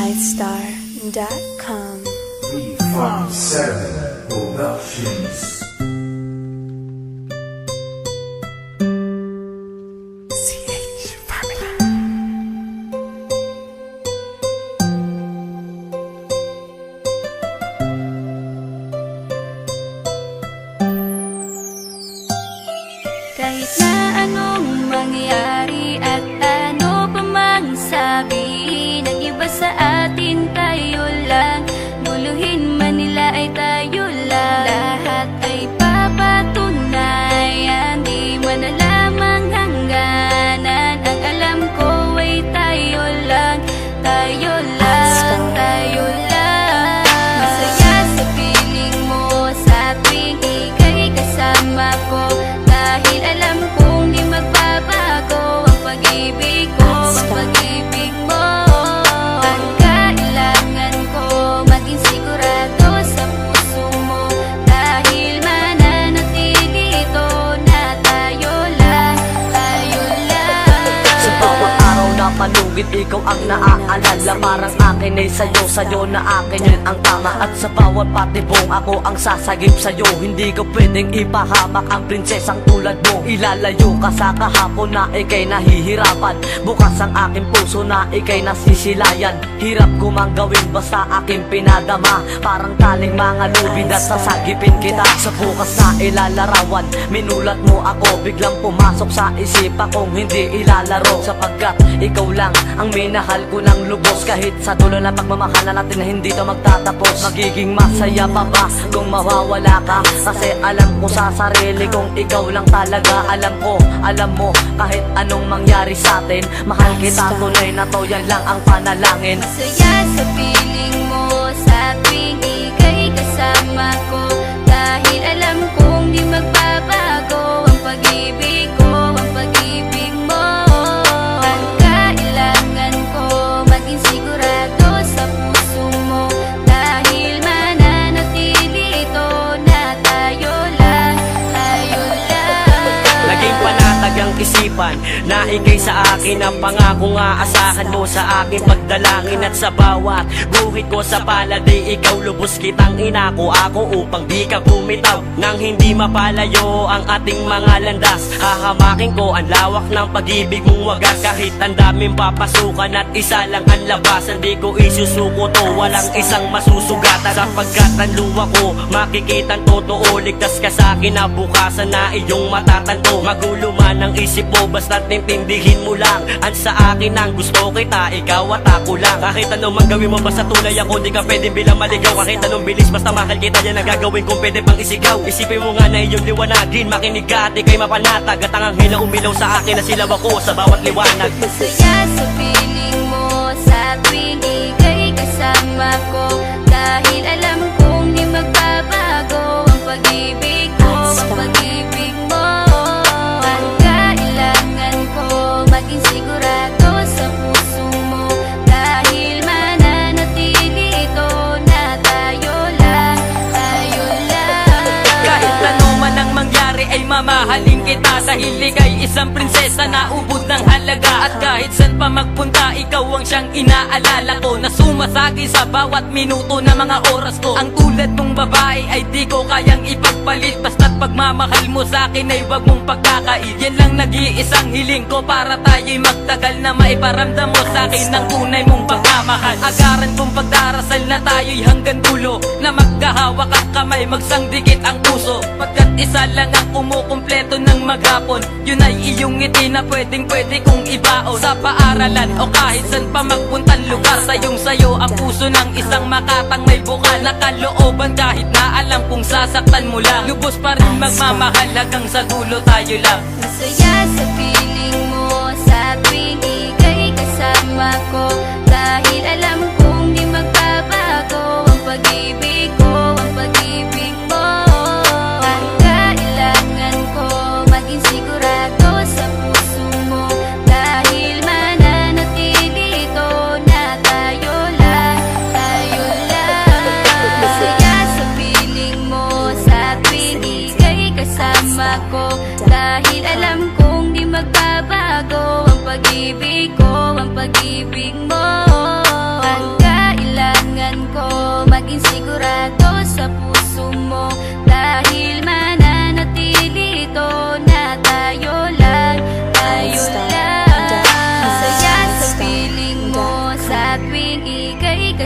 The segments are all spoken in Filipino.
istar.com. V57 Productions. Kahit na anong mangyari at ano pa mang sabi ng iba sa atin, tayo lang. Guluhin man nila ay tayo lang. Lahat ay papatunayan, di man alamang hangganan. Ang alam ko ay tayo lang, tayo lang, tayo lang. Masaya sa piling mo sa tuwing ika'y kasama ko, dahil alam kong di magbabago ang pag-ibig ko, ang pag-ibig mo. Ang kailangan ko maging sigurado sa puso mo, dahil mananatili ito na tayo lang, tayo lang. Sa bawat araw na palugit, ikaw ang naaalala. Parang akin ay sa'yo, sa'yo na akin yun ang tama. At sa bawat patibong, ako ang sasagip sa'yo. Hindi ko pwedeng ipahamak ang prinsesang tulad mo. Ilalayo ka sa kahapon na ika'y nahihirapan. Bukas ang aking puso na ika'y nasisilayan. Hirap ko mang gawin basta aking pinadama. Parang taling mga lubid at sasagipin kita. Sa bukas na ilalarawan, minulat mo ako. Biglang pumasok sa isipa kong hindi ilalaro. Sapagkat ikaw lang ang minahal ko ng lubos. Kahit sa dulo na pagmamahalan natin na hindi to magtatapos. Magiging masaya pa ba kung mawawala ka? Kasi alam ko sa sarili kong ikaw lang talaga. Alam ko, alam mo, kahit anong mangyari sa atin, mahal kita, tunay na to, yan lang ang panalangin. Masaya sa piling mo sa tuwing ika'y kasama ko, dahil alam kong di magbabago ang pag-ibig ko, ang pag-ibig mo. Ang kailangan ko maging sigurado sa puso mo, dahil mananatili ito na tayo lang, tayo lang. Naging panatag ang isipan na ikay sa akin ang pangako nga asahan mo sa aking pagdalangin. At sa bawat guhit ko sa palad ay ikaw lubos kitang inako ako upang di ka bumitaw. Nang hindi mapalayo ang ating mga landas, hahamakin ko ang lawak ng pag-ibig mong wagas. Kahit ang daming papasukan at isa lang ang labasan, di ko isusuko to, walang isang masusugatan. Sapagkat ang luwa ko makikitang totoo, ligtas ka sa akin na bukasan na iyong matatanto. Magulo man ang isip mo, basta't intindihin mo lang ang sa akin ang gusto kita, ikaw at ako lang. Kahit anong mang gawin mo, basta tunay ako, di ka pwedeng bilang maligaw. Kahit anong bilis, basta mahal kita, yan ang gagawin kung pwede pang isigaw. Isipin mo nga na iyong liwanagin, makinig ka at ika'y mapanatag. At ang anghel na umilaw sa akin na silaw ako sa bawat liwanag. Masaya sa piling mo sa tuwing ika'y kasama ko, dahil alam kong di magbabago ang pag-ibig ko, ang pag-ibig mo. Ang kailangan ko maging sigurado sa puso mo, dahil mananatili ito na tayo lang, tayo lang. Kahit ano man ang mangyari ay mamahalin kita, dahil ika'y isang prinsesa na ubod ng halaga. At kahit saan pa magpunta, ikaw ang siyang inaalala ko, na sumasagi sa bawat minuto na mga oras ko. Ang tulad mong babae ay di ko kayang ipagpalit, basta't pagmamahal mo sa akin ay wag mong pagkakait. Yan lang nag-iisang hiling ko para tayo'y magtagal, na maiparamdam mo sa akin ng tunay mong pagmamahal. Agaran kong pagdarasal na tayo'y hanggang dulo, na magkahawak ang kamay, magsangdikit ang puso. Pagkat isa lang ang kumukumpleto ng maghapon, yun ay iyong ngiti na pwedeng pwede kong ibaon. Sa paaralan o kahit saan pa magpuntang lugar, sayong sayo ang puso ng isang makatang may bukal na kalooban. Kahit na alam kung sasaktan mo lang, lubos pa rin magmamahal hanggang sa dulo tayo lang. Masaya sa piling mo sa tuwing ika'y kasama ko, dahil alam kong di magbabago ang pag-ibig ko, ang pag-ibig mo. Ang kailangan ko maging sigurado sa puso mo, dahil mananatili ito na tayo lang, tayo lang. Masaya sa piling mo sa tuwing ika'y kasama ko, dahil alam kong di magbabago ang pag-ibig ko, ang pag-ibig mo. Ang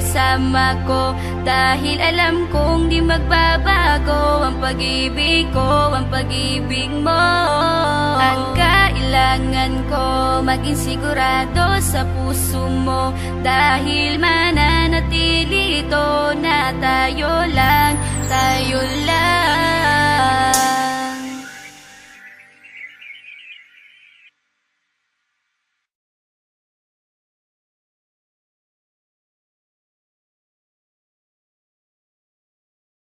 kasama ko, dahil alam kong di magbabago ang pag-ibig ko, ang pag-ibig mo. Ang kailangan ko, maging sigurado sa puso mo, dahil mananatili ito na tayo lang, tayo lang.